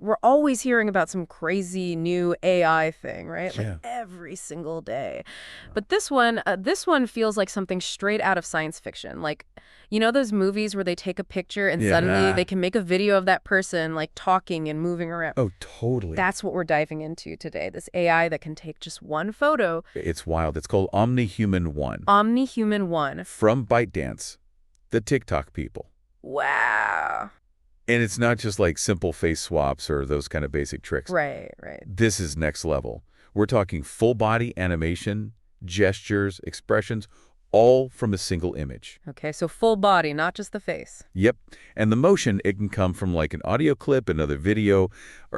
we're always hearing about some crazy new AI thing, right? Like Yeah. every single day. But this one feels like something straight out of science fiction. Like, you know those movies where they take a picture and suddenly Yeah. they can make a video of that person like talking and moving around. Oh, totally. That's what we're diving into today. This AI that can take just one photo. It's wild. It's called OmniHuman-1 OmniHuman-1. from ByteDance, the TikTok people. Wow. And it's not just like simple face swaps or those kind of basic tricks. Right, right. This is next level. We're talking full body animation, gestures, expressions, all from a single image. Okay, so full body, not just the face. Yep. And the motion, it can come from like an audio clip, another video,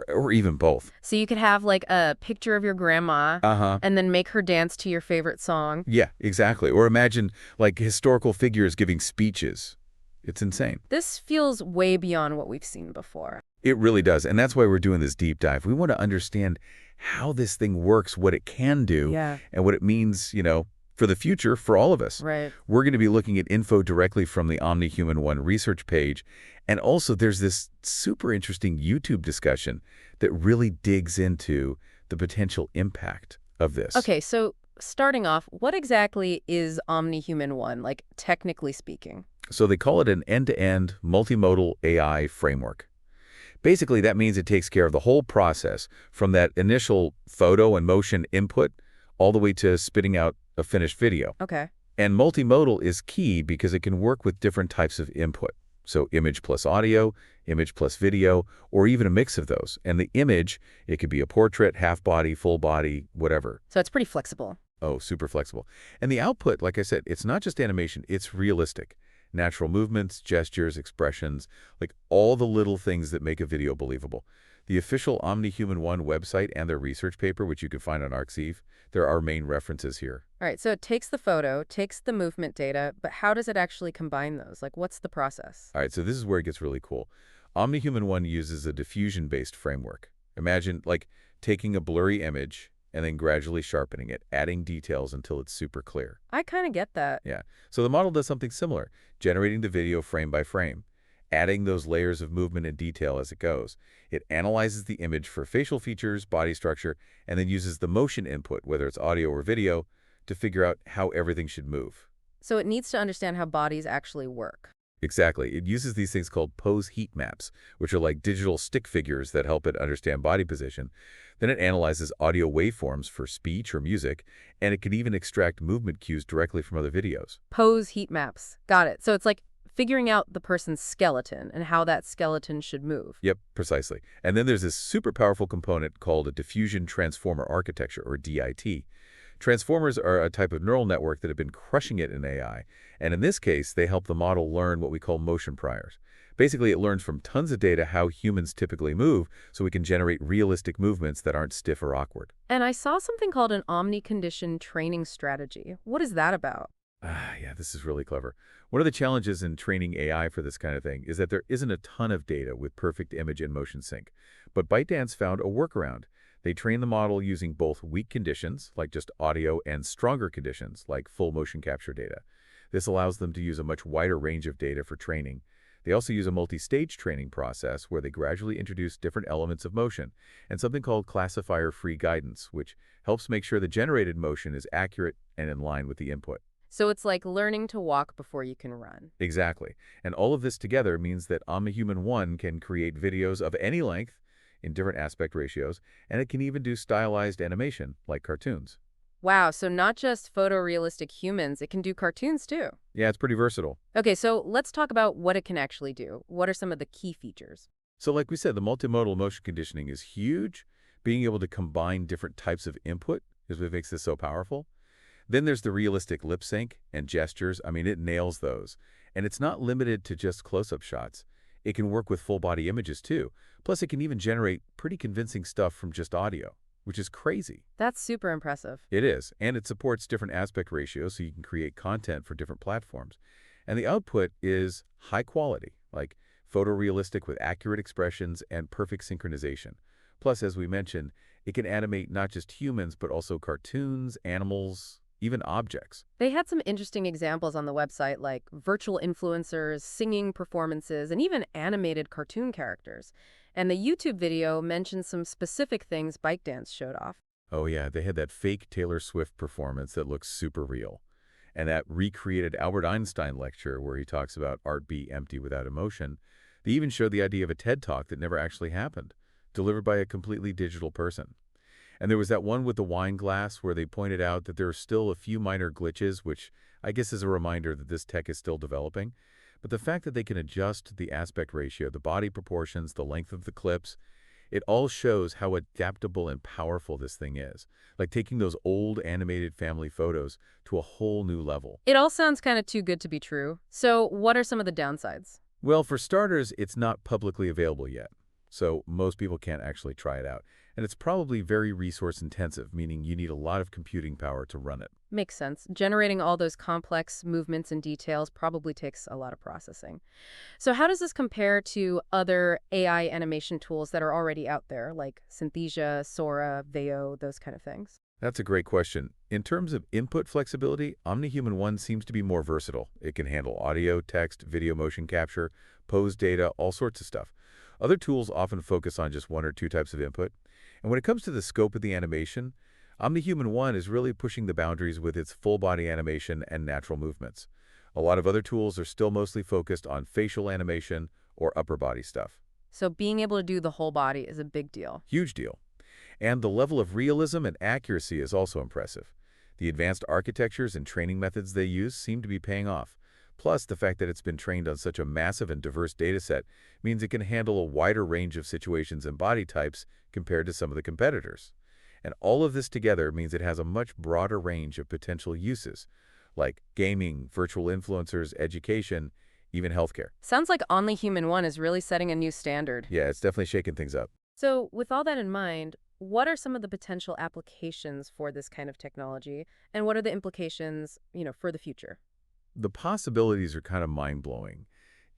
or even both. So you could have like a picture of your grandma Uh-huh. and then make her dance to your favorite song. Yeah, exactly. Or imagine like historical figures giving speeches. It's insane. This feels way beyond what we've seen before. It really does. And that's why we're doing this deep dive. We want to understand how this thing works, what it can do, Yeah. and what it means, for the future for all of us. Right. We're going to be looking at info directly from the OmniHuman-1 research page. And also there's this super interesting YouTube discussion that really digs into the potential impact of this. Okay, so starting off, what exactly is OmniHuman-1, like technically speaking? So they call it an end-to-end multimodal AI framework. Basically, that means it takes care of the whole process from that initial photo and motion input all the way to spitting out a finished video. Okay. And multimodal is key because it can work with different types of input. So image plus audio, image plus video, or even a mix of those. And the image, it could be a portrait, half body, full body, whatever. So it's pretty flexible. Oh, super flexible. And the output, like I said, it's not just animation, it's realistic. Natural movements, gestures, expressions, like all the little things that make a video believable. The official OmniHuman-1 website and their research paper, which you can find on Arxiv, there are main references here. All right, so it takes the photo, takes the movement data, but how does it actually combine those? Like, what's the process? All right, so this is where it gets really cool. OmniHuman-1 uses a diffusion-based framework. Imagine, like, taking a blurry image and then gradually sharpening it, adding details until it's super clear. I kind of get that. Yeah. So the model does something similar, generating the video frame by frame, adding those layers of movement and detail as it goes. It analyzes the image for facial features, body structure, and then uses the motion input, whether it's audio or video, to figure out how everything should move. So it needs to understand how bodies actually work. Exactly. It uses these things called pose heat maps, which are like digital stick figures that help it understand body position. Then it analyzes audio waveforms for speech or music, and it can even extract movement cues directly from other videos. Pose heat maps. Got it. So it's like figuring out the person's skeleton and how that skeleton should move. Yep, precisely. And then there's this super powerful component called a diffusion transformer architecture, or DIT. Transformers are a type of neural network that have been crushing it in AI, and in this case, they help the model learn what we call motion priors. Basically, it learns from tons of data how humans typically move, so we can generate realistic movements that aren't stiff or awkward. And I saw something called an omni-condition training strategy. What is that about? Yeah, this is really clever. One of the challenges in training AI for this kind of thing is that there isn't a ton of data with perfect image and motion sync. But ByteDance found a workaround. They train the model using both weak conditions, like just audio, and stronger conditions, like full motion capture data. This allows them to use a much wider range of data for training. They also use a multi-stage training process where they gradually introduce different elements of motion and something called classifier-free guidance, which helps make sure the generated motion is accurate and in line with the input. So it's like learning to walk before you can run. Exactly. And all of this together means that OmniHuman-1 can create videos of any length in different aspect ratios, and it can even do stylized animation, like cartoons. Wow, so not just photorealistic humans, it can do cartoons too. Yeah, it's pretty versatile. Okay, so let's talk about what it can actually do. What are some of the key features? So like we said, the multimodal motion conditioning is huge. Being able to combine different types of input is what makes this so powerful. Then there's the realistic lip sync and gestures. I mean, it nails those. And it's not limited to just close-up shots. It can work with full-body images too. Plus, it can even generate pretty convincing stuff from just audio, which is crazy. That's super impressive. It is, and it supports different aspect ratios so you can create content for different platforms. And the output is high quality, like photorealistic with accurate expressions and perfect synchronization. Plus, as we mentioned, it can animate not just humans, but also cartoons, animals, even objects. They had some interesting examples on the website, like virtual influencers, singing performances, and even animated cartoon characters. And the YouTube video mentions some specific things ByteDance showed off. Oh yeah, they had that fake Taylor Swift performance that looks super real. And that recreated Albert Einstein lecture where he talks about art be empty without emotion. They even showed the idea of a TED Talk that never actually happened, delivered by a completely digital person. And there was that one with the wine glass where they pointed out that there are still a few minor glitches, which I guess is a reminder that this tech is still developing. But the fact that they can adjust the aspect ratio, the body proportions, the length of the clips, it all shows how adaptable and powerful this thing is. Like taking those old animated family photos to a whole new level. It all sounds kind of too good to be true. So what are some of the downsides? Well, for starters, it's not publicly available yet, so most people can't actually try it out. And it's probably very resource intensive, meaning you need a lot of computing power to run it. Makes sense. Generating all those complex movements and details probably takes a lot of processing. So how does this compare to other AI animation tools that are already out there, like Synthesia, Sora, Veo, those kind of things? That's a great question. In terms of input flexibility, OmniHuman-1 seems to be more versatile. It can handle audio, text, video motion capture, pose data, all sorts of stuff. Other tools often focus on just one or two types of input. And when it comes to the scope of the animation, OmniHuman-1 is really pushing the boundaries with its full-body animation and natural movements. A lot of other tools are still mostly focused on facial animation or upper body stuff. So being able to do the whole body is a big deal. Huge deal. And the level of realism and accuracy is also impressive. The advanced architectures and training methods they use seem to be paying off. Plus, the fact that it's been trained on such a massive and diverse dataset means it can handle a wider range of situations and body types compared to some of the competitors. And all of this together means it has a much broader range of potential uses, like gaming, virtual influencers, education, even healthcare. Sounds like OmniHuman-1 is really setting a new standard. Yeah, it's definitely shaking things up. So with all that in mind, what are some of the potential applications for this kind of technology, and what are the implications, for the future? The possibilities are kind of mind-blowing.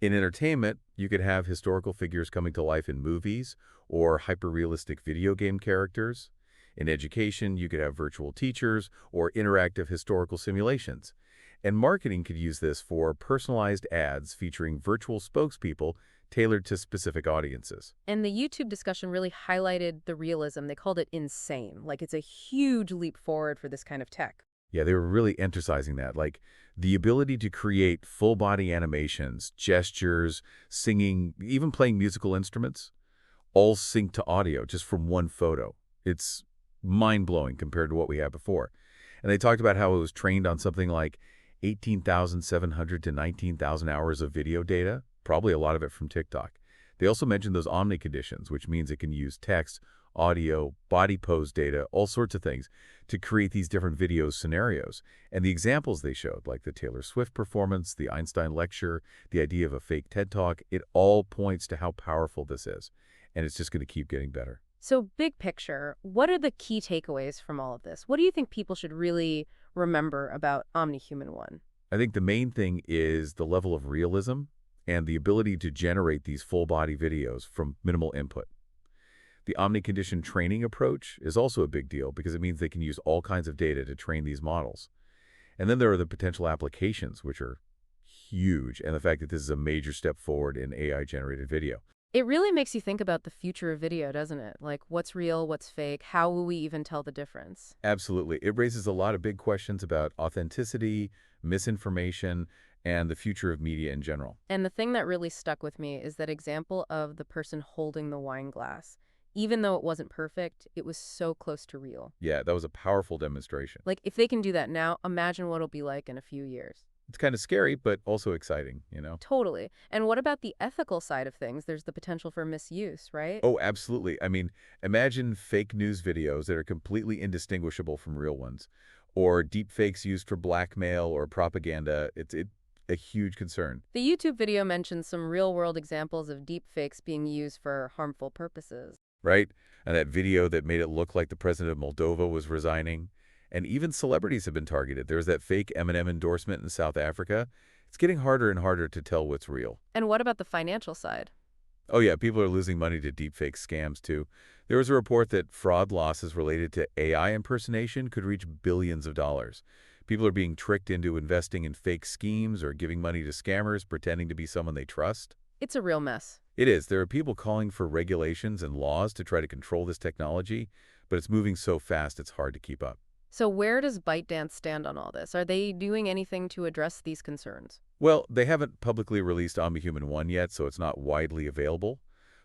In entertainment, you could have historical figures coming to life in movies or hyper-realistic video game characters. In education, you could have virtual teachers or interactive historical simulations. And marketing could use this for personalized ads featuring virtual spokespeople tailored to specific audiences. And the YouTube discussion really highlighted the realism. They called it insane. Like it's a huge leap forward for this kind of tech. Yeah, they were really emphasizing that, like the ability to create full-body animations, gestures, singing, even playing musical instruments, all synced to audio just from one photo. It's mind-blowing compared to what we had before. And they talked about how it was trained on something like 18,700 to 19,000 hours of video data, probably a lot of it from TikTok. They also mentioned those omni conditions, which means it can use text, audio, body pose data, all sorts of things to create these different video scenarios. And the examples they showed, like the Taylor Swift performance, the Einstein lecture, the idea of a fake TED Talk, it all points to how powerful this is. And it's just going to keep getting better. So big picture, what are the key takeaways from all of this? What do you think people should really remember about OmniHuman-1? I think the main thing is the level of realism and the ability to generate these full-body videos from minimal input. The omni-condition training approach is also a big deal because it means they can use all kinds of data to train these models. And then there are the potential applications, which are huge, and the fact that this is a major step forward in AI-generated video. It really makes you think about the future of video, doesn't it? Like what's real, what's fake, how will we even tell the difference? Absolutely. It raises a lot of big questions about authenticity, misinformation, and the future of media in general. And the thing that really stuck with me is that example of the person holding the wine glass. Even though it wasn't perfect, it was so close to real. Yeah, that was a powerful demonstration. Like, if they can do that now, imagine what it'll be like in a few years. It's kind of scary, but also exciting, Totally. And what about the ethical side of things? There's the potential for misuse, right? Oh, absolutely. I mean, imagine fake news videos that are completely indistinguishable from real ones, or deep fakes used for blackmail or propaganda. It's a huge concern. The YouTube video mentions some real-world examples of deep fakes being used for harmful purposes. Right? And that video that made it look like the president of Moldova was resigning. And even celebrities have been targeted. There's that fake Eminem endorsement in South Africa. It's getting harder and harder to tell what's real. And what about the financial side? Oh yeah, people are losing money to deepfake scams too. There was a report that fraud losses related to AI impersonation could reach billions of dollars. People are being tricked into investing in fake schemes or giving money to scammers pretending to be someone they trust. It's a real mess. It is. There are people calling for regulations and laws to try to control this technology, but it's moving so fast it's hard to keep up. So where does ByteDance stand on all this? Are they doing anything to address these concerns? Well, they haven't publicly released OmniHuman-1 yet, so it's not widely available,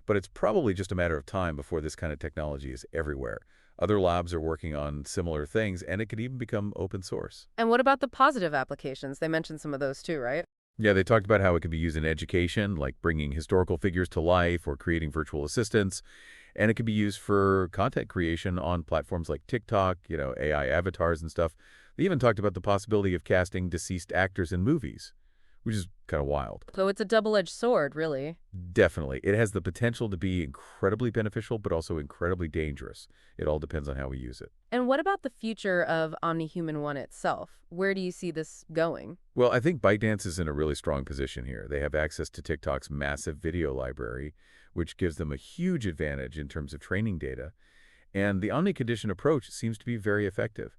but it's probably just a matter of time before this kind of technology is everywhere. Other labs are working on similar things, and it could even become open source. And what about the positive applications? They mentioned some of those too, right? Yeah, they talked about how it could be used in education, like bringing historical figures to life or creating virtual assistants, and it could be used for content creation on platforms like TikTok, AI avatars and stuff. They even talked about the possibility of casting deceased actors in movies, which is kind of wild. So it's a double-edged sword, really. Definitely. It has the potential to be incredibly beneficial, but also incredibly dangerous. It all depends on how we use it. And what about the future of OmniHuman-1 itself? Where do you see this going? Well, I think ByteDance is in a really strong position here. They have access to TikTok's massive video library, which gives them a huge advantage in terms of training data. And the omni-condition approach seems to be very effective.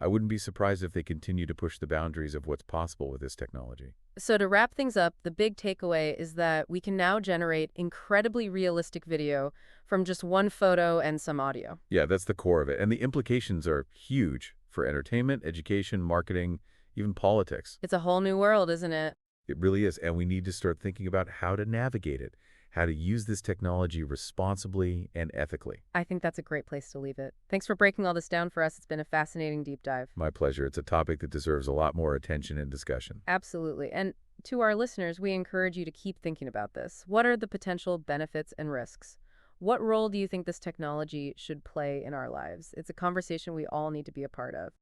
I wouldn't be surprised if they continue to push the boundaries of what's possible with this technology. So to wrap things up, the big takeaway is that we can now generate incredibly realistic video from just one photo and some audio. Yeah, that's the core of it. And the implications are huge for entertainment, education, marketing, even politics. It's a whole new world, isn't it? It really is. And we need to start thinking about how to navigate it, how to use this technology responsibly and ethically. I think that's a great place to leave it. Thanks for breaking all this down for us. It's been a fascinating deep dive. My pleasure. It's a topic that deserves a lot more attention and discussion. Absolutely. And to our listeners, we encourage you to keep thinking about this. What are the potential benefits and risks? What role do you think this technology should play in our lives? It's a conversation we all need to be a part of.